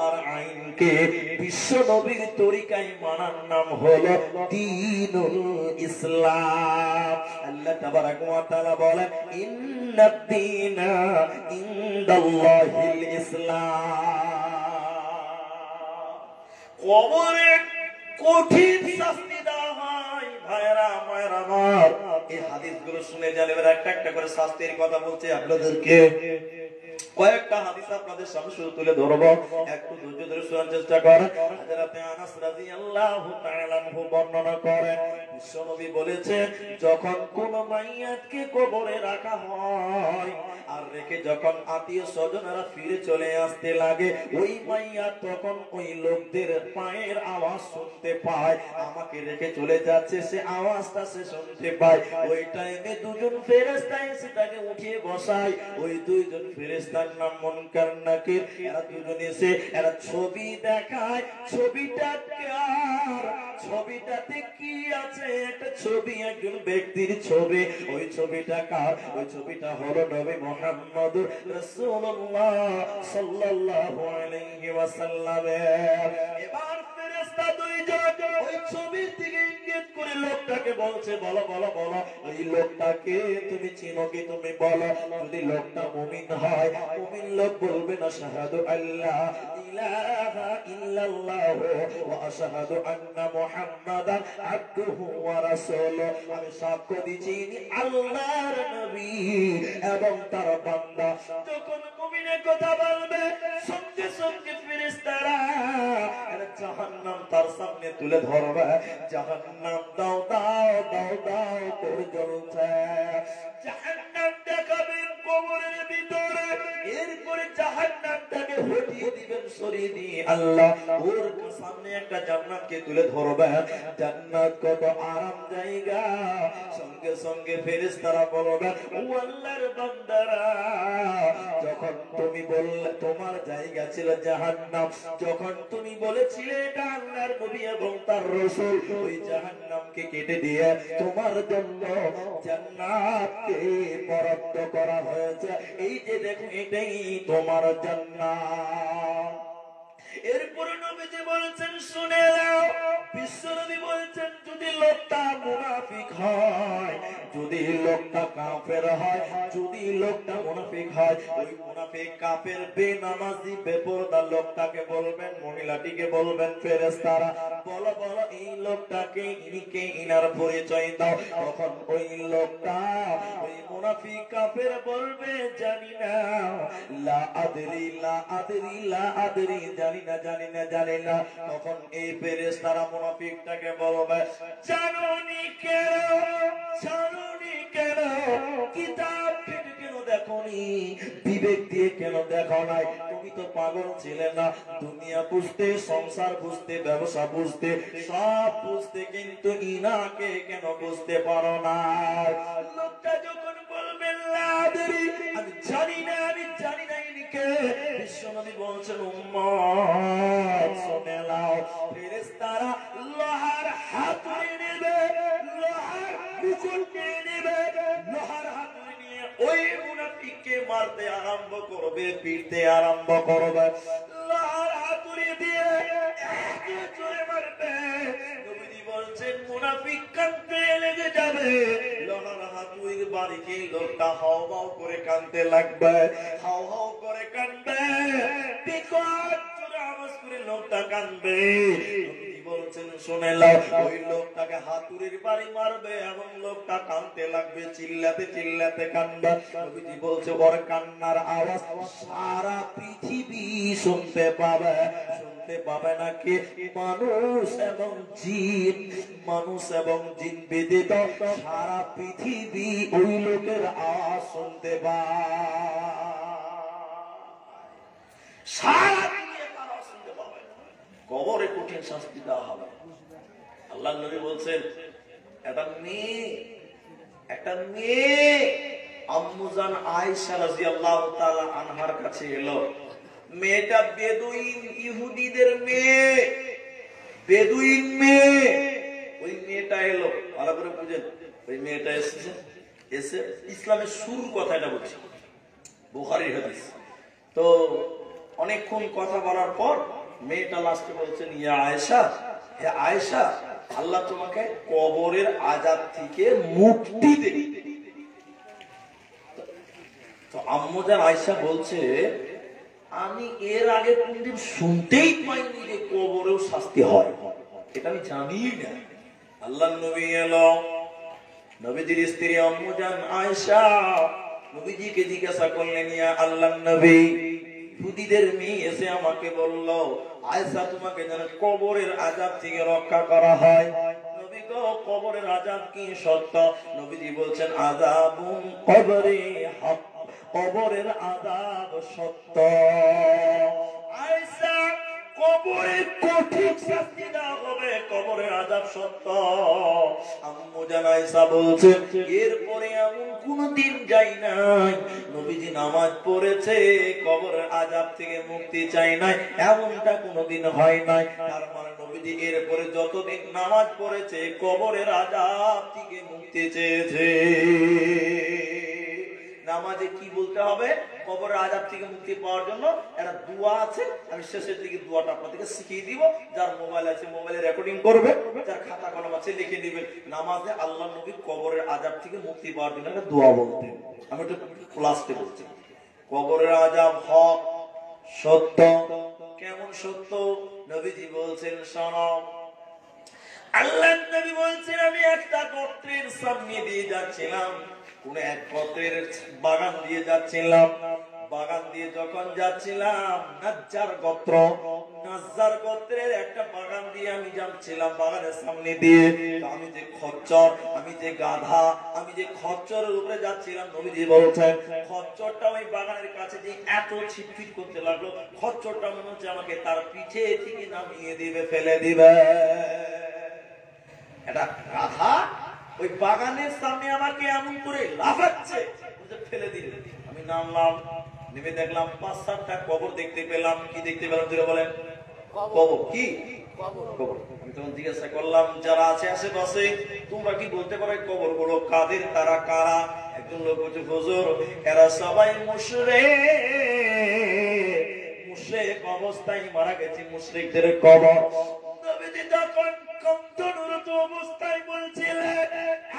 আল্লাহর আইনকে বিশ্ব নবীর তরিকায় মানার নাম হলো দ্বীনুল ইসলাম। আল্লাহ তাবারাক ওয়া তাআলা বলেন ইন্নাদ দীনা ইনদাল্লাহিল ইসলাম। কবরে কঠিন শাস্তি দেওয়া হয় ভাইরা মায়েরা আমার। এই হাদিসগুলো শুনে যান। এবার একটা একটা করে শাস্তির কথা বলছি আপনাদেরকে। কয়েকটা হাদিস আপনাদের সামনে শুরু তুলে ধরবো, একটু ধৈর্য ধরে শোনার চেষ্টা করেন। হযরত আনাস রাদিয়াল্লাহু তাআলা আনহু বর্ণনা করেন, বিশ্বনবী বলেছেন, যখন কোন মাইয়াতকে কবরে রাখা হয় আর রেখে যখন আত্মীয় স্বজনেরা ফিরে চলে আসতে লাগে, ওই মাইয়াত তখন ওই লোকদের পায়ের আওয়াজ শুনতে পায়। আমাকে রেখে চলে যাচ্ছে, সে আওয়াজটা সে শুনতে পায়। ওই টাইমে দুজন ফেরেশতা এসে তাকে উঠিয়ে বসায়। ওই দুইজন ফেরেশতার নাম মুনকার নাকির। এরা দুজন এসে এরা ছবি দেখায়। ছবিটা কার? ছবিটাতে কি আছে? একটা ছবি, একজন ব্যক্তির ছবি। ওই ছবিটা কার? ওই ছবিটা হলো নবী মুহাম্মদুর রাসূলুল্লাহ সাল্লাল্লাহু আলাইহি ওয়াসাল্লামের। এবার ফেরেশতা দুইজন ওই ছবির দিকে ইঙ্গিত করে লোকটাকে বলছে, বলো বলো বলো, ওই লোকটাকে তুমি চিনো কি? তুমি বলো। যদি লোকটা মুমিন হয়, মুমিন লোক বলবে না আশহাদু আল্লা ইলাহা ইল্লাল্লাহ ওয়া আশহাদু আন্না মুহাম্মাদান আবদুহু ওয়া রাসূলুহু। আমি সাক্ষ্য দিচ্ছি ইনি আল্লাহর নবী এবং তার বান্দা। যখন মুমিনের কথা বলবে, সঙ্গে সঙ্গে ফেরেশতারা জাহান্নাম তার সামনে তুলে ধরবে। জাহান্নাম দাও দাও দাও দাও করে জ্বলছে। জাহান্নাম দেখাবেন কবরের ভিতরে, এরপরে জাহান্নামটাকে হটিয়ে দিবেন, সরিয়ে দিয়ে আল্লাহ ওর সামনে একটা জান্নাতকে তুলে ধরবে। জান্নাত কত আরাম জায়গা। সঙ্গে সঙ্গে ফেরেশতারা বলবে, ও আল্লাহর বান্দারা, যখন তুমি বললে তোমার জায়গা ছিল জাহান্নাম, যখন তুমি বলেছিলে এটা আল্লাহর নবী এবং তার রাসূল, ওই জাহান্নামকে কেটে দিয়ে তোমার জন্য জান্নাতকে বরাদ্দ করা হয়েছে। এই যে দেখো, এটাই তোমার জান্নাত। এরপরে নবীজি বলেছেন, শুনে নাও। বিশ্বনবী বলেছেন, যদি লোকটা মুনাফিক হয়, যদি লোকটা কাফের হয়, যদি লোকটা মুনাফিক হয়, ওই মুনাফিক কাফের বেনামাজি বেপরদা লোকটাকে বলবেন, মহিলাটিকে বলবেন ফেরেশতারা, বলো বলো এই লোকটাকে, ইনিকে, ইনার পরিচয় দাও। তখন ওই লোকটা, ওই মুনাফিক কাফের বলবে, জানি না, লা আদরি লা আদরি লা আদরি, জানি না জানি না জানি না। তখন এই ফেরেশতারা মুনাফিকটাকে বলবে, জানোনি কেন, জানোনি কেন, কিতাব থেকে কেন দেখোনি, বিবেক দিয়ে কেন দেখো নাই? তুমি তো পাগল ছিলে না? দুনিয়া বুঝতে, সংসার বুঝতে, ব্যবসা বুঝতে, সব বুঝতে, কিন্তু ইনাকে কেন বুঝতে পারো না? লোকটা যখন বলবেন লা আদরি, আমি জানি না, আমি জানি না ইনিকে, বিশ্বনবী বলছেন, উম্মত শুনে নাও। ফেরেশতারা লোহার হাতুড়ি নেবে, লোহার বিচুল নিয়ে নেবে, লোহার হাতুড়ি নিয়ে ওই মুনাফিককে মারতে আরম্ভ করবে, পিটতে আরম্ভ করবে। লোহার হাতুড়ি দিয়ে একে জোরে মারবে। নবীজি বলছেন, মুনাফিক কাঁদতে লেগে যাবে। লোহার হাতুড়ির বাড়িকে লোকটা হাও হাও করে কাঁদতে লাগবে, হাও হাও করে কাঁদবে, বিকট জোরে আওয়াজ করে লোকটা কাঁদবে। বলছেন, শুনে নাও, ওই লোকটাকে হাতুড়ির বাড়ি মারবে এবং লোকটা কাঁদতে লাগবে, চিল্লাতে চিল্লাতে কাঁদবে। নবীজি বলছে, ওর কান্নার আওয়াজ সারা পৃথিবী শুনতে পাবে। শুনতে পাবে নাকি? মানুষ এবং জিন, মানুষ এবং জিন ব্যতীত সারা পৃথিবী ওই লোকের আওয়াজ শুনতে পায়। সারা কবরে কঠিন শাস্তি দেওয়া হবে। আল্লাহর নবী বলছেন, একটা মেয়ে আম্মুজান আয়েশা রাদিয়াল্লাহু তাআলা আনহার কাছে এলো। মেয়েটা বেদুইন ইহুদিদের মেয়ে, বেদুইন মেয়ে। ওই মেয়েটা এলো, ভালো করে বুঝেন, ওই মেয়েটা এসে ইসলামের শুরুর কথাটা বলছে, বুখারীর হাদিস। তো অনেকক্ষণ কথা বলার পর মেয়েটা লাস্টে বলছেন, ইয়া আয়েশা, হে আয়েশা, আল্লাহ তোমাকে কবরের আযাব থেকে মুক্তি দেবে। তো আম্মুজান আয়েশা বলছে, আমি এর আগে কোনদিন শুনতেই পাইনি যে কবরেও শাস্তি হয়, এটা আমি জানি না। আল্লাহর নবী এলো, নবীজির স্ত্রী আম্মুজান আয়েশা নবীজিকে জিজ্ঞাসা করলেন, ইয়া আল্লাহর নবী, ইহুদীদের মেয়ে এসে আমাকে বলল, আয়েশা তোমাকে যেন কবরের আযাব থেকে রক্ষা করা হয়। নবী গো, কবরের আযাব কি সত্য? নবীজি বলছেন, আযাবুন কবরি হক, কবরের আযাব সত্য। আয়েশা, কবরে কঠিন শাস্তি দেওয়া হবে, কবরের আযাব সত্য। আম্মু জান আয়েশা বলছেন, এরপরে এমন কোনদিন যাই নাই নবীজি নামাজ পড়েছে কবরের আযাব থেকে মুক্তি চাই নাই, এমনটা কোনদিন হয় নাই। তার মানে নবীজি এরপরে যতদিন নামাজ পড়েছে কবরের আযাব থেকে মুক্তি চেয়েছে। নামাজে কি বলতে হবে কবরের আযাব থেকে মুক্তি পাওয়ার জন্য? একটা দোয়া আছে, আমি শেষের দিকে দোয়াটা আপনাদেরকে শিখিয়ে দিব। যার মোবাইল আছে মোবাইলে রেকর্ডিং করবে, যার খাতা কলম আছে লিখে দিবেন। নামাজে আল্লাহ নবী কবরের আযাব থেকে মুক্তি পাওয়ার জন্য একটা দোয়া বলতেন। আমি একটু ক্লাসে বলছি, কবরের আযাব হক, সত্য। কেমন সত্য? নবীজি বলছেন, শোনো, আল্লাহর নবী বলছেন, আমি একটা গোত্রের সামনে দিয়ে যাচ্ছিলাম, কোন এক গোত্রের বাগান দিয়ে যাচ্ছিলাম। বাগান দিয়ে যখন যাচ্ছিলাম, নাজ্জার গোত্র, নাজ্জার গোত্রের একটা বাগান দিয়ে আমি যাচ্ছিলাম, বাগানের সামনে দিয়ে। আমি যে খচ্চর, আমি যে গাধা, আমি যে খচ্চরের উপরে যাচ্ছিলাম, নবীজি বলছেন খচ্চরটা ওই বাগানের কাছে যে এত ছিটফিট করতে লাগলো, খচ্চরটা মনে হচ্ছে আমাকে তার পিঠে থেকে নামিয়ে দিবে, ফেলে দিবে। এটা গাধা ওই বাগানের সামনে আমাকে এমন করে লাফাচ্ছে, ফেলে দিবে। আমি নামলাম, নেমে দেখলাম ৫-৭টা কবর দেখতে পেলাম। কি দেখতে পেলাম জোরে বলেন? কবর। কি কবর? আমি তখন জিজ্ঞাসা করলাম, যারা আছে আশেপাশে, তোমরা কি বলতে পারো কবর গুলো কাদের, তারা কারা? একজন লোক বলছে, হুজুর এরা সবাই মুশরিক, মুশরিক অবস্থায় মারা গেছে, মুশরিকদের কবর। নবীজি তখন কণ্ঠরত অবস্থায় বলছিলেন,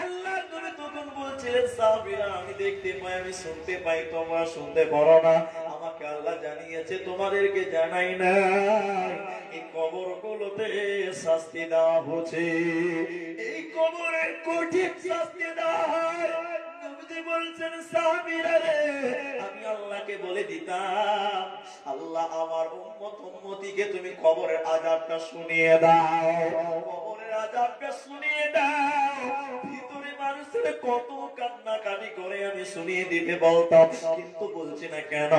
আল্লাহ নবী তখন বলছিলেন, সাহাবীরা আমি দেখতে পাই, আমি শুনতে পাই, তোমরা শুনতে পারো না। আমাকে আল্লাহ জানিয়েছে, তোমাদেরকে জানাই না। এই কবরগুলোতে শাস্তি দেওয়া হচ্ছে, এই কবরের কঠিন শাস্তি দেওয়া হয়। নবীজি বলছেন, সাহাবীরা রে, আমি আল্লাহকে বলে দিতাম, আল্লাহ আমার উম্মত উম্মতিকে তুমি কবরের আযাবটা শুনিয়ে দাও, কবরের আযাবটা শুনিয়ে দাও। ভিতরে মানুষের কত কান্নাকাটি করে আমি শুনিয়ে দিতে বলতাম, কিন্তু বলছি না কেন?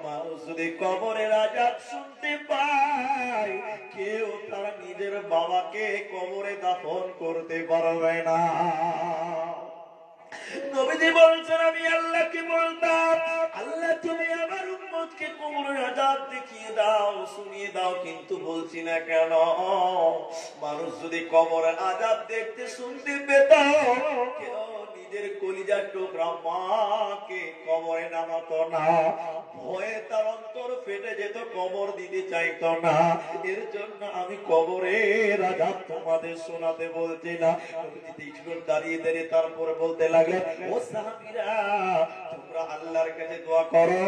মানুষ যদি কবরের আযাব শুনতে পায়, কেউ তার নিজের বাবাকে কবরে দাফন করতে পারবে না। নবীজি বলছেন, আমি আল্লাহকে বলতাম, আল্লাহ তুমি আমার উম্মতকে কবরের আযাব দেখিয়ে দাও, শুনিয়ে দাও, কিন্তু বলছি না কেন? মানুষ যদি কবরের আযাব দেখতে শুনতে পেত, কেউ নিজের কলিজার টুকরা মাকে কবরে নামাতো না, ভয়ে তার অন্তর ফেটে যেত, কবর দিতে চাইতো না। এর জন্য আমি কবরের আযাব তোমাদের শোনাতে বলছি না। দাঁড়িয়ে দাঁড়িয়ে তারপরে বলতে লাগলেন, ও সাহাবীরা, তোমরা আল্লাহর কাছে দোয়া করো,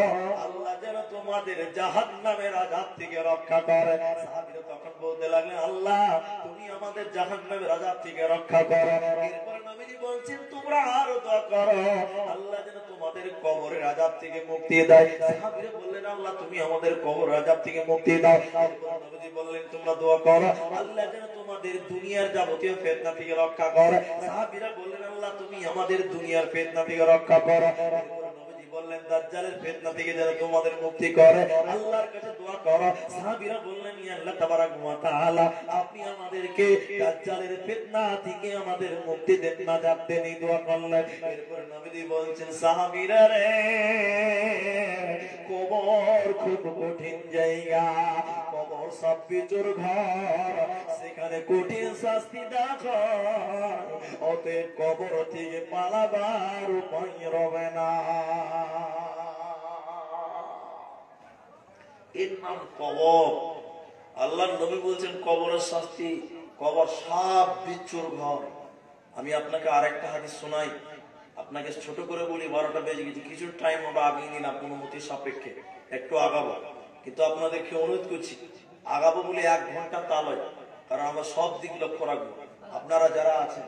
আল্লাহ যেন তোমাদের জাহান্নামের আযাব থেকে রক্ষা করে। সাহাবীরা তখন বলতে লাগলেন, আল্লাহ তুমি আমাদের জাহান্নামের আযাব থেকে রক্ষা করো। এরপর নবীজি বলছেন, তোমরা আরো দোয়া করো, আল্লাহ যেন তোমাদের কবরের আযাব থেকে মুক্তি দেয়। সাহাবীরা বললেন, আল্লাহ তুমি আমাদের কবরের আযাব থেকে মুক্তি দাও। এরপর নবীজি বললেন, তোমরা দোয়া করো, আল্লাহ যেন তোমাদের দুনিয়ার যাবতীয় ফিতনা থেকে রক্ষা করে। সাহাবীরা বললেন, আল্লাহ তুমি আমাদের দুনিয়ার ফিতনা থেকে রক্ষা করো। নবীজি বললেন, দাজ্জালের ফিতনা থেকে যেন তোমাদের মুক্তি করে, আল্লাহর কাছে দোয়া করো। সাহাবীরা বললেন, ইয়া আল্লাহ তাবারাক ওয়া তাআলা, আপনি আমাদেরকে দাজ্জালের ফিতনা থেকে আমাদের মুক্তি দেন, নাজাত দেন, এই দোয়া করলেন। এরপর নবীজি বলছেন, সাহাবীরা রে, কবর খুব কঠিন জায়গা, কবর সব বিচুর ঘর, সেখানে কঠিন শাস্তি দেখো, অতএব কবর থেকে পালাবার উপায় রবে না। এর নাম কবর। আল্লাহর নবী বলছেন কবরের শাস্তি, কবর সাপ বিচ্ছুর ঘর। আমি আপনাকে আরেকটা হাদিস শোনাই, আপনাকে ছোট করে বলি, 12টা বেজে গেছে, কিছু টাইম আমরা আগিয়ে নিলাম অনুমতির সাপেক্ষে, একটু আগাবো। কিন্তু আপনাদেরকে অনুরোধ করছি আগাবো বলে 1 ঘন্টা তা নয়, কারণ আমরা সব দিক লক্ষ্য রাখবো। আপনারা যারা আছেন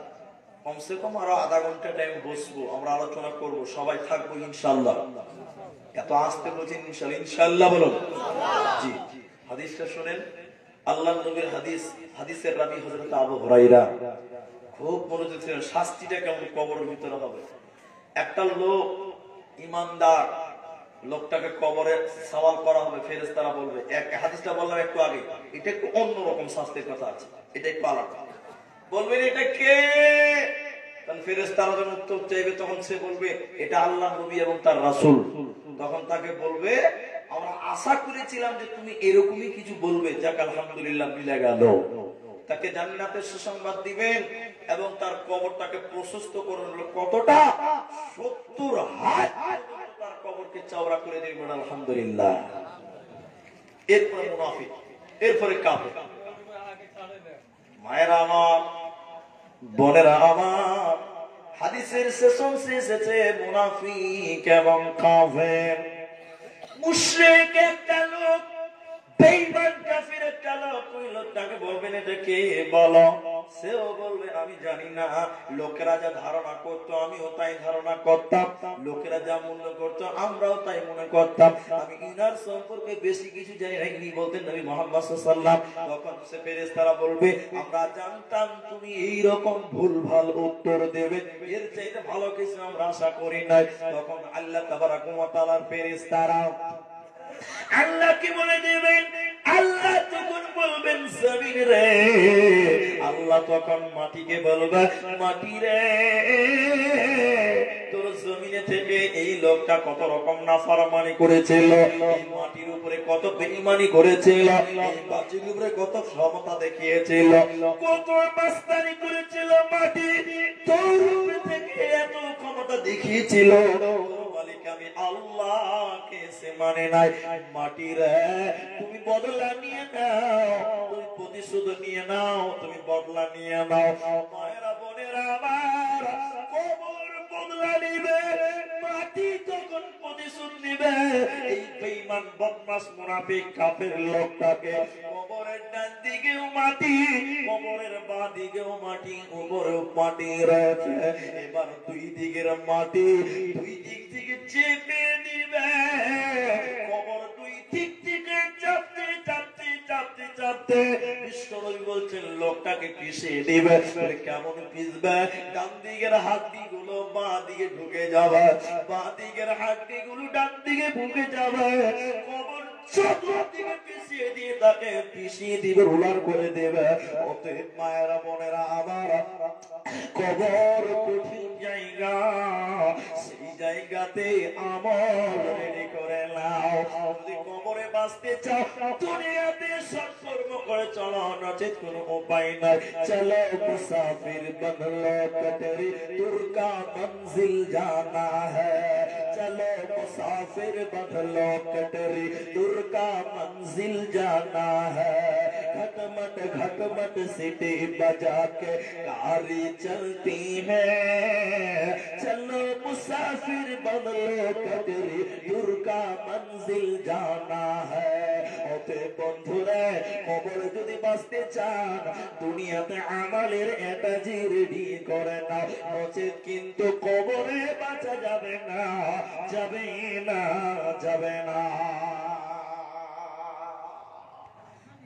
কমসে কম আরো আধা ঘন্টা টাইম বসবো, আমরা আলোচনা করব, সবাই থাকবো ইনশাআল্লাহ। এত আসতে বলছেন ইনশাআল্লাহ, ইনশাআল্লাহ বলুন। জি, হাদিসটা শুনেন, আল্লাহর নবীর হাদিস, হাদিসের রাবী হযরত আবু হুরায়রা খুব মনোযোগ ছিলেন। শাস্তিটা কেমন কবরের ভিতরে হবে। একটা লোক ইমানদার লোকটাকে কবরে সওয়াল করা হবে, ফেরেশতারা বলবে, এক হাদিসটা বললাম একটু আগে, এটা একটু অন্যরকম শাস্তির কথা আছে, এটা একটু আলাদা। বলবেন এটা কে? তখন ফেরেশতারা যখন উত্তর চাইবে তখন সে বলবে এটা আল্লাহ নবী এবং তার রাসূল। তখন তাকে বলবে আমরা আশা করেছিলাম যে তুমি এরকমই কিছু বলবে, যাক আলহামদুলিল্লাহ মিলে গেল। তাকে জান্নাতের সুসংবাদ দিবেন এবং তার কবরটাকে প্রশস্ত করুন। কতটা? 70 হাত তার কবরকে চওড়া করে দিবেন, আলহামদুলিল্লাহ। এরপরে মুনাফিক, এরপরে কাফের। মায়েরা আমার, বোনেরা আমার, হাদিসের সেশন এসেছে মুনাফিক এবং কাফের। মুশরিক একটা লোক, বেঈমান কাফির একটা লোক, ওই লোকটাকে বলবেন এটা কে বলো, সেও বলবে আমি জানি না। লোকেরা যা ধারণা করতো আমিও তাই ধারণা করতাম, লোকেরা যা মনে করতো আমরাও তাই মনে করতাম, আমি ইনার সম্পর্কে বেশি কিছু জানি না। ইনি বলতেন নবী মুহাম্মদ সাল্লাল্লাহু আলাইহি ওয়াসাল্লাম। তখন সে ফেরেশতারা বলবে আমরা জানতাম তুমি এই রকম ভুলভাল উত্তর দেবে, এর চাইতে ভালো কিছু আমরা আশা করি নাই। তখন আল্লাহ তাবারাক ওয়া তাআলার ফেরেশতারা আল্লাহ কি বলে দেবেন? আল্লাহ তখন বলবেন জমিন রে, আল্লাহ তখন মাটিকে বলবে মাটি রে, তোর জমিনে থেকে এই লোকটা কত রকম নাফরমানি করেছিল, এই মাটির উপরে কত বেঈমানি করেছিল, এই মাটির উপরে কত ক্ষমতা দেখিয়েছিল, কত মাস্তানি করেছিল, মাটি তোর উপরে থেকে এত ক্ষমতা দেখিয়েছিল, আমি আল্লাহকে সে মানে নাই। মাটির তুমি বদলা নিয়ে নাও, তুমি প্রতিশোধ নিয়ে নাও, তুমি বদলা নিয়ে নাও। মায়েরা বোনেরা আমার, কবর বদলা নিবে, মাটি তখন প্রতিশোধ নিবে। এই বেঈমান বদমাশ মুনাফিক কাফের লোকটাকে কবরের ডান দিকেও মাটি, কবরের বাঁ দিকেও মাটি, উপরেও মাটি রয়েছে। এবার দুই দিকের মাটি দুই দিক থেকে চেপে দিবে, কবর দুই দিক থেকে চাপতে চাপতে চাপতে চাপতে বিশ্বনবী বলছেন লোকটাকে পিষে দিবে। কেমন পিষবে? ডান দিকের হাড্ডিগুলো বাঁ দিকে ঢুকে যাবে, বাঁ দিকের হাড্ডিগুলো ডান দিকে ঢুকে যাবে, কবর চতুর্দিকে পিষিয়ে দিয়ে তাকে পিষিয়ে দিবে, রোলার করে দেবে। অতএব মায়েরা বোনেরা আমার, কবর কঠিন জায়গা, সেই জায়গাতে আমল রেডি করে নাও। যদি কবরে বাঁচতে চাও দুনিয়াতে সৎকর্ম করে চলো, নচেত কোনো উপায় নাই। চলো মুসাফির বদলো কটরি, তুরকা মঞ্জিল জানা হ্যায়। চলো মুসাফির বদলো कटरी दूर का मंजिल जाना है। घटमट घटमट सीटी बजा के गाड़ी चलती है। चलो मुसाफिर बदलो कटरी दूर का मंजिल जाना है। ওতে বন্ধুরা কবর যদি বাঁচতে চান দুনিয়াতে আমালের এটাজি রেডি করে নাও, নচেত কিন্তু কবরে বাঁচা যাবে না, যাবে না, যাবে না।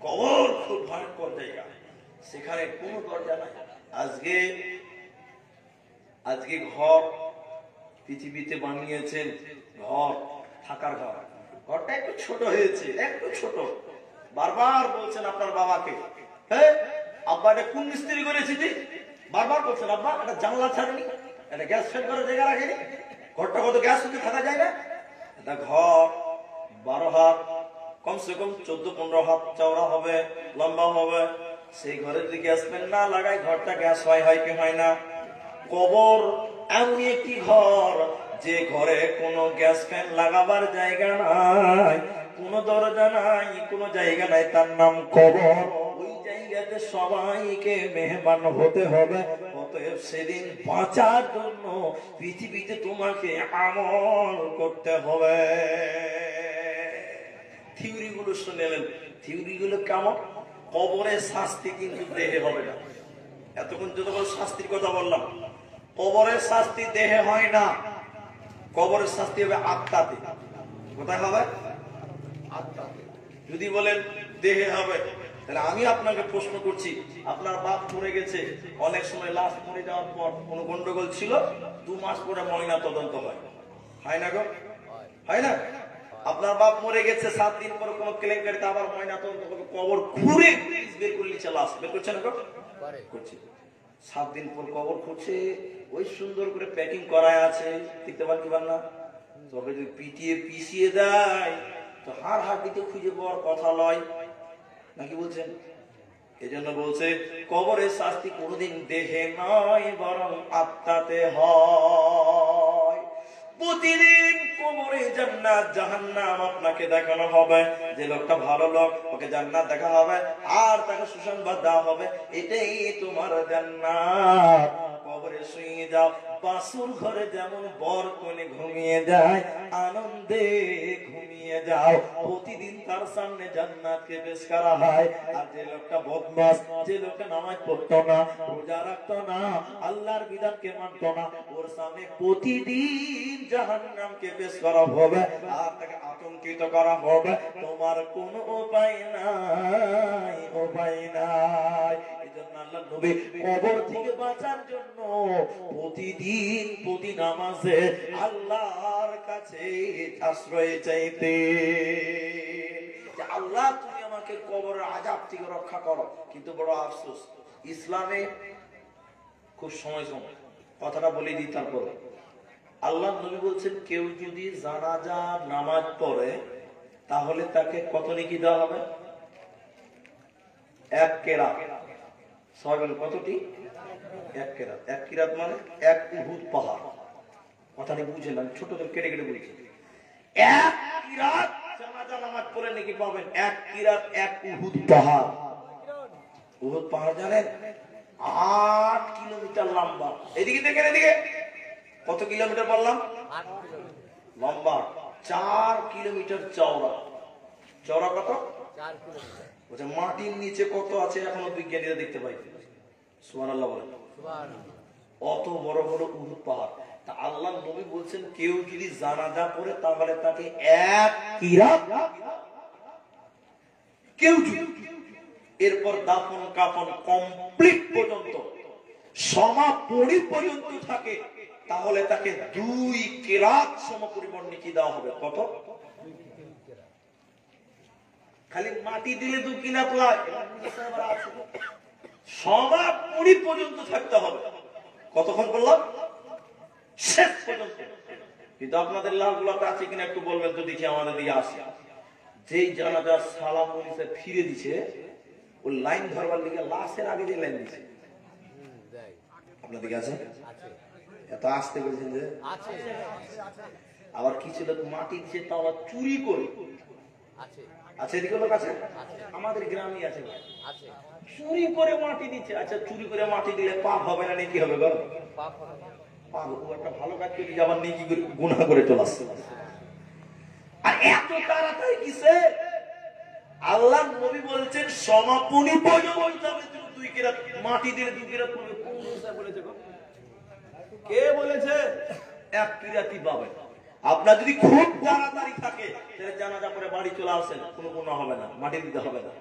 কবর খুব ভয়ঙ্কর জায়গা, সেখানে কোনো দরজা নাই। আজকে ঘর পৃথিবীতে বানিয়েছেন, ঘর থাকার ঘর, ঘরটা একটু ছোট হয়েছে, একটু ছোট। বারবার বলছেন আপনার বাবাকে, হ্যাঁ আব্বা এটা কোন মিস্ত্রি করেছি, বারবার বলছেন আব্বা একটা জানলা ছাড়েনি, একটা গ্যাস ফ্যান করার জায়গা রাখেনি, ঘরটা কত গ্যাস হতে থাকা যায় না। একটা ঘর 12 হাত, কমসে কম 14-15 হাত চওড়া হবে, লম্বা হবে। সেই ঘরে যদি গ্যাস ফ্যান না লাগায় ঘরটা গ্যাস হয় কি হয় না? কবর এমন একটি ঘর যে ঘরে কোনো গ্যাস ফ্যান লাগাবার জায়গা নাই, কোনো দরজা নাই, কোনো জায়গা নাই, তার নাম কবর। ওই জায়গাতে সবাইকে মেহমান হতে হবে। অতএব সেদিন বাঁচার জন্য পৃথিবীতে তোমাকে আমল করতে হবে। থিওরি গুলো শুনেলেন, থিওরি গুলো কেমন? কবরের শাস্তি কিন্তু দেহে হবে না। এতক্ষণ যতক্ষণ শাস্তির কথা বললাম, কবরের শাস্তি দেহে হয় না, কবরের শাস্তি হবে আত্মাতে। কোথায় হবে? আত্মাতে। যদি বলেন দেহে হবে, তাহলে আমি আপনাকে প্রশ্ন করছি, আপনার বাপ মরে গেছে, অনেক সময় লাশ মরে যাওয়ার পর কোনো গন্ডগোল ছিল, 2 মাস পরে ময়না তদন্ত হয়, হয় না গো? হয় না? আপনার বাপ মরে গেছে, 7 দিন পর কোনো কেলেঙ্কারিতে আবার ময়না তদন্ত করবে, কবর খুঁড়ে বের করে নিচ্ছে লাশ, বের করছে না গো? করছে। 7 দিন পর কবর খুঁড়ছে, ওই সুন্দর করে প্যাকিং করায় আছে, দেখতে পাচ্ছেন না? তবে যদি পিটিয়ে পিছিয়ে দেয় তো হাড় হাড়িতে খুঁজে পাওয়ার কথা লয়, নাকি বলছেন? এজন্য বলছে কবরের শাস্তি কোনোদিন দেহে নয়, বরং আত্মাতে হয়। প্রতিদিন কবরে জান্নাত জাহান্নাম আপনাকে দেখানো হবে। যে লোকটা ভালো লোক, ওকে জান্নাত দেখা হবে, আর তাকে সুসংবাদ দেওয়া হবে, এটাই তোমার জান্নাত। কবরে শুয়ে যাও, বাসুর ঘরে যেমন বর কনে ঘুমিয়ে যায়, আনন্দে ঘুমিয়ে যাও। প্রতিদিন তার সামনে জান্নাতকে পেশ করা হয়। আর যে লোকটা বদমাশ, যে লোকটা নামাজ পড়তো না, রোজা রাখতো না, আল্লাহর বিধানকে মানতো না, ওর সামনে প্রতিদিন জাহান্নামকে পেশ করা হবে, আর তাকে আতঙ্কিত করা হবে। তোমার কোনো উপায় নাই, উপায় নাই। এজন্য আল্লাহ নবী কবর থেকে বাঁচার জন্য প্রতিদিন প্রতি নামাজে আল্লাহর কাছে আশ্রয় চাইতে, আল্লাহ তুমি আমাকে কবরের আযাব থেকে রক্ষা করো। কিন্তু বড় আফসোস, ইসলামে খুব সময় সময় কথাটা বলে দিই, তারপর আল্লাহ নবী বলছেন কেউ যদি জানাজা নামাজ পড়ে তাহলে তাকে কত নেকি দেওয়া হবে? 1 কেরাত। সবাই বলেন কতটি? 1 কেরাত। 1 কেরাত মানে 1 উহুদ পাহাড়। কথাটা বুঝেন, আমি ছোটদের কেটে কেটে বলছি। 1 কেরাত জানাজা নামাজ পড়ে নাকি পাবেন। 1 কেরাত 1 উহুদ পাহাড়। উহুদ পাহাড় জানেন? 8 কিলোমিটার লম্বা। এদিকে দেখেন, এদিকে কত কিলোমিটার বললাম? 8 কিলোমিটার লম্বা, 4 কিলোমিটার চওড়া। চওড়া কত? 4 কিলোমিটার। বলছে মাটির নিচে কত আছে এখনো বিজ্ঞানীরা দেখতে পাই। সুবহানাল্লাহ বলেন। সুবহানাল্লাহ। অত বড় বড় উহুদ পাহাড়। তা আল্লাহ নবী বলছেন কেউ যদি জানাজা পড়ে তাহলে তাকে 1 কিরাত, কেউ যদি এরপর দাফন কাফন কমপ্লিট পর্যন্ত সমাপনী পর্যন্ত থাকে তাহলে তাকে 2 কিরাত সমপরিমাণ নেকি দেওয়া হবে। কত? খালি মাটি দিলে 2 কিরাত লাগে, সমাপনী পর্যন্ত থাকতে হবে। কতক্ষণ বললাম? শেষ পর্যন্ত। কিন্তু আপনাদের লালগুলাতে আছে কিনা একটু বলবেন তো দেখি, আমাদের দিকে আসে। যেই জানাজার সালাম পুলিশে ফিরে দিছে, ওই লাইন ধরবার লিগে লাশের আগে যে লাইন দিছে, আপনার দিকে আছে? এত আসতে বলেছেন যে আবার কিছু লোক মাটি দিচ্ছে তা আবার চুরি করে আছে, এদিকে লোক আছে, আমাদের গ্রামে আছে, চুরি করে মাটি দিচ্ছে। আচ্ছা চুরি করে মাটি দিলে পাপ হবে না নাকি হবে? পাপ হবে। একটা ভালো কাজ করে যাবার নেকি গুনাহ করে চলে আসছে। আর এত তাড়াতাড়ি কিসে? আল্লাহ নবী বলছেন সমাপনী পর্যন্ত যাবে 2 কিরাত মাটি দিলে 2 কিরাত পড়বে। কোন মুসা বলেছে গো? কে বলেছে? 1 কিরাতই পাবে। আপনার যদি খুব তাড়াতাড়ি থাকে তাহলে জানাজা পরে বাড়ি চলে আসেন, কোনো গুনাহ হবে না, মাটি দিতে হবে না।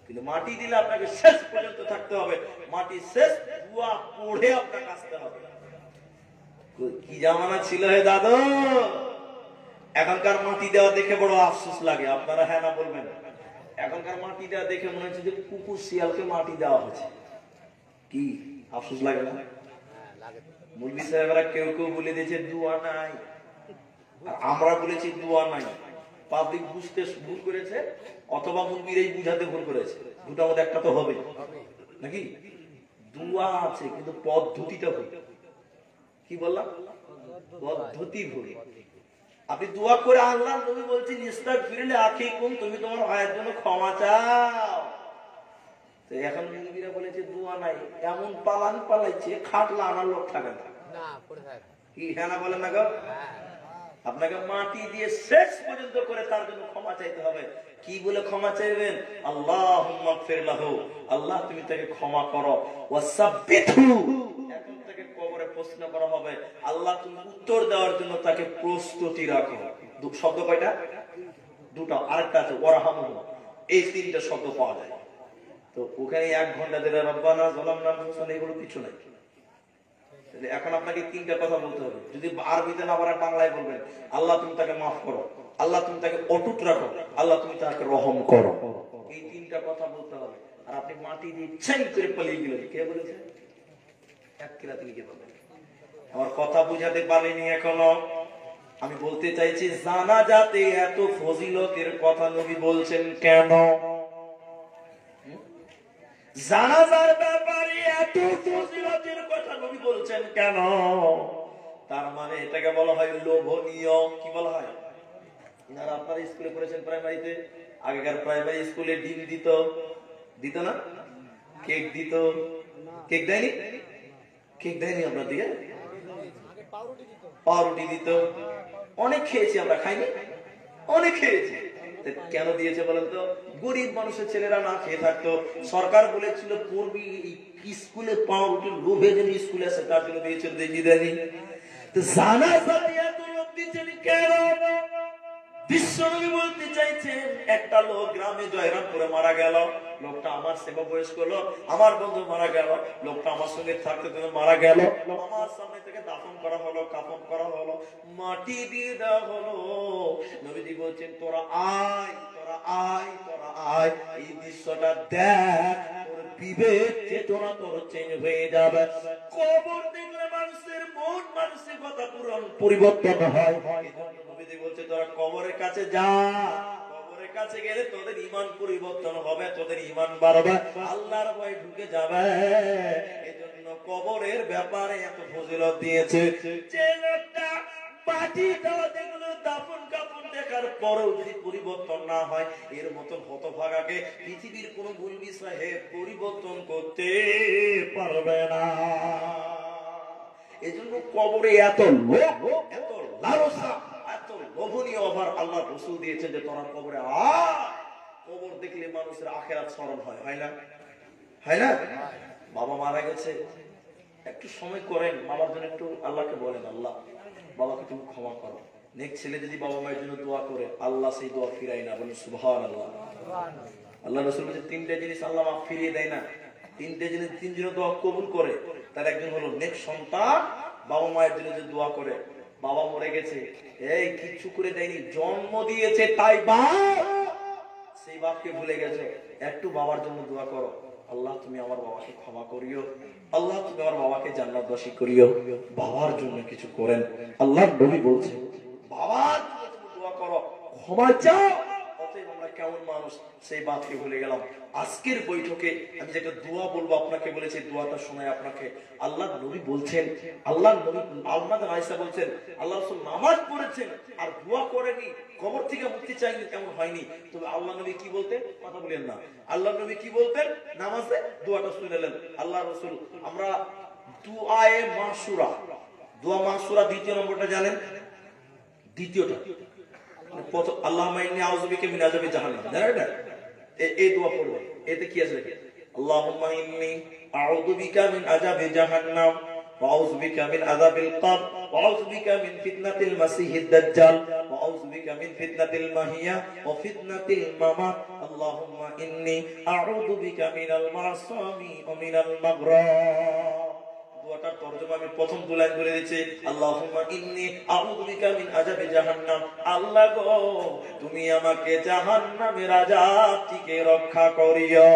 কিন্তু মাটি দিলে আপনাকে শেষ পর্যন্ত থাকতে হবে। মাটি শেষ দুয়া পড়ে আপনাকে আসতে হবে। কি জামানা ছিল হে দাদু! এখনকার মাটি দেওয়া দেখে বড় আফসোস লাগে। আপনারা হ্যাঁ না বলবেন? এখনকার মাটি দেওয়া দেখে মনে হচ্ছে যে কুকুর শিয়ালকে মাটি দেওয়া হচ্ছে। কি আফসোস লাগে না? মুলবি সাহেবরা কেউ কেউ বলে দিয়েছে দোয়া নাই, আর আমরা বলেছি দোয়া নাই। পাবলিক বুঝতে ভুল করেছে, অথবা মুলবিরাই বুঝাতে ভুল করেছে। দুটার মধ্যে একটা তো হবে নাকি? দোয়া আছে কিন্তু পদ্ধতিটা ভুল। কি বললাম? পদ্ধতি ভুল। আপনি দোয়া করে আল্লাহ নবী বলছেন ইস্তাগফিরলি আখিকুম, তুমি তোমার ভাইয়ের জন্য ক্ষমা চাও। তো এখন নবীরা বলেছে দোয়া নাই, এমন পালান পালাইছে খাটলা আনার লোক থাকে না, কি হ্যাঁ না বলেন না গো? আপনাকে মাটি দিয়ে শেষ পর্যন্ত করে তার জন্য ক্ষমা চাইতে হবে। কি বলে ক্ষমা চাইবেন? আল্লাহুম্মা গফির লাহু, আল্লাহ তুমি তাকে ক্ষমা করো। ওয়াসাব্বিতহু, এখন তাকে কবরে প্রশ্ন করা হবে, আল্লাহ তুমি উত্তর দেওয়ার জন্য তাকে প্রস্তুতি রাখো। শব্দ কয়টা? দুটো। আরেকটা আছে ওয়ারহামহু, এই তিনটা শব্দ পাওয়া যায়। তো ওখানে 1 ঘন্টা ধরে রব্বানা যালামনা আনফুসানা এগুলো কিছু নাই। এখন আপনাকে তিনটা কথা বলতে হবে। যদি আরবিতে না পারেন বাংলায় বলবেন, আল্লাহ তুমি তাকে মাফ করো, আল্লাহ তুমি তাকে অটুট রাখো, আল্লাহ তুমি তাকে রহম করো। এই তিনটা কথা বলতে হবে। আর আপনি মাটি দিয়ে ইচ্ছাই করে পালিয়ে গেলেন, কে বলেছে? এক কিরাতে লিখে বলবেন। আমার কথা বুঝাতে পারিনি এখনো। আমি বলতে চাইছি জানাজাতে এত ফজিলতের কথা নবী বলছেন কেন? জানাজার ব্যাপারে এত ফজিলতের কথা নবী বলছেন কেন? তার মানে এটাকে বলা হয় লোভনীয়। কি বলা হয়? আপনারা আপনারা স্কুলে পড়েছেন প্রাইমারিতে, আগেকার প্রাইমারি স্কুলে ডিম দিত, দিত না? কেক দিত। কেক দেয়নি? কেক দেয়নি আপনার দিকে? পাউরুটি দিত। অনেক খেয়েছি আমরা, খাইনি? অনেক খেয়েছি। কেন দিয়েছে বলেন তো? গরিব মানুষের ছেলেরা না খেয়ে থাকতো। সরকার বলেছিল পূর্বী স্কুলে পাউরুটির লোভে যেন স্কুলে আসে, তার জন্য দিয়েছেন। দেয়নি? জানাজাতে এত লোক দিচ্ছেন কেন? বিশ্বনবী বলতে চাইছেন একটা লোক গ্রামে জয়রামপুরে মারা গেল, লোকটা আমার সেবা বয়স্ক লোক, আমার বন্ধু মারা গেল, লোকটা আমার সঙ্গে থাকতে মারা গেল, আমার সামনে থেকে দাফন করা হলো, কাফন করা হলো, মাটি দিয়ে দেওয়া হলো। নবীজি বলছেন তোরা আয়, তোরা আয়, তোরা আয়, এই দৃশ্যটা দেখ, তোর বিবেক চেতনা তোর চেঞ্জ হয়ে যাবে। কবর দেখলে মানুষের মন মানসিকতা পরিবর্তন হয়। নবীজি বলছে তোরা কবরের কাছে যা, কবরের কাছে গেলে তোদের ঈমান পরিবর্তন হবে, তোদের ঈমান বাড়বে, আল্লাহর ভয় ঢুকে যাবে। এজন্য কবরের ব্যাপারে এত ফজিলত দিয়েছে। যে লোকটা পাটি দেওয়া দেখলো, দাফন কাফন দেখার পরেও যদি পরিবর্তন না হয়, এর মতন হতভাগাকে পৃথিবীর কোন মুলবি সাহেব পরিবর্তন করতে পারবে না। এজন্য কবরে এত লোভ, এত লালসা, এত লোভনীয় অফার আল্লাহ রাসূল দিয়েছেন যে তোরা কবরে আয়। কবর দেখলে মানুষের আখিরাত স্মরণ হয়, হয় না? হয় না? বাবা মারা গেছে, একটু সময় করেন বাবার জন্য, একটু আল্লাহকে বলেন আল্লাহ বাবাকে তুমি ক্ষমা করো। নেক্সট ছেলে যদি বাবা মায়ের জন্য দোয়া করে, আল্লাহ সেই দোয়া ফিরাই না, বলেন সুবহানাল্লাহ। আল্লাহ রাসূল বলেছে তিনটা জিনিস আল্লাহ মাফ ফিরিয়ে দেয় না। তিনটা জিনিস, তিনজনের দোয়া কবুল করে। তার একজন হলো নেক্সট সন্তান, বাবা মায়ের জন্য যে দোয়া করে, বাবা মরে গেছে, এই কিচ্ছু করে দেয়নি, জন্ম দিয়েছে তাই বাপ, সেই বাপকে ভুলে গেছে, একটু বাবার জন্য দোয়া করো, আল্লাহ তুমি আমার বাবাকে ক্ষমা করিও, আল্লাহ তুমি আমার বাবাকে জান্নাতবাসী করিও। বাবার জন্য কিছু করেন। আল্লাহ নবী বলছে বাবার জন্য দোয়া করো, ক্ষমা চাও। অতএব আমরা কেমন মানুষ, সেই বাপকে ভুলে গেলাম। আজকের বৈঠকে আমি যে একটা দোয়া বলবো আপনাকে বলেছি, দোয়াটা শোনায় আপনাকে। আল্লাহ নবী বলছেন, আল্লাহ নবী আলমাদ আয়েশা বলছেন, আল্লাহ রাসূল নামাজ পড়েছেন আর দোয়া করেনি, কবর থেকে মুক্তি চাইনি, এমন হয়নি। তবে আল্লাহ নবী কি বলতেন? কথা বলেন না। আল্লাহ নবী কি বলতেন? নামাজে দোয়াটা শুনেলেন আল্লাহ রাসূল। আমরা দুআয়ে মাসুরা, দোয়া মাসুরা দ্বিতীয় নম্বরটা জানেন? দ্বিতীয়টা প্রথম আল্লাহুম্মা ইন্নী আউযু বিকা মিন আযাবি জাহান্নাম, জানেন না? এই দোয়া পড়বে। এতে কি আছে? আল্লাহুম্মা ইন্নী আউযু বিকা মিন আযাবি জাহান্নাম ওয়া আউযু বিকা মিন আযাবিল কবর ওয়া আউযু বিকা মিন ফিতনাতিল মাসিহিদ দাজ্জাল ওয়া আউযু বিকা মিন ফিতনাতিল মাহিয়া ওয়া ফিতনাতিল মামাত। আল্লাহুম্মা ইন্নী আউযু বিকা মিনাল মাসামি ওয়া মিনাল মাগরাম। দোয়াটার তরজমা আমি প্রথম দু লাইন বলে দিচ্ছি। আল্লাহুম্মা ইন্নী আউযু বিকা মিন আযাবি জাহান্নাম, আল্লাহ গো তুমি আমাকে জাহান্নামের আযাব থেকে রক্ষা করিও।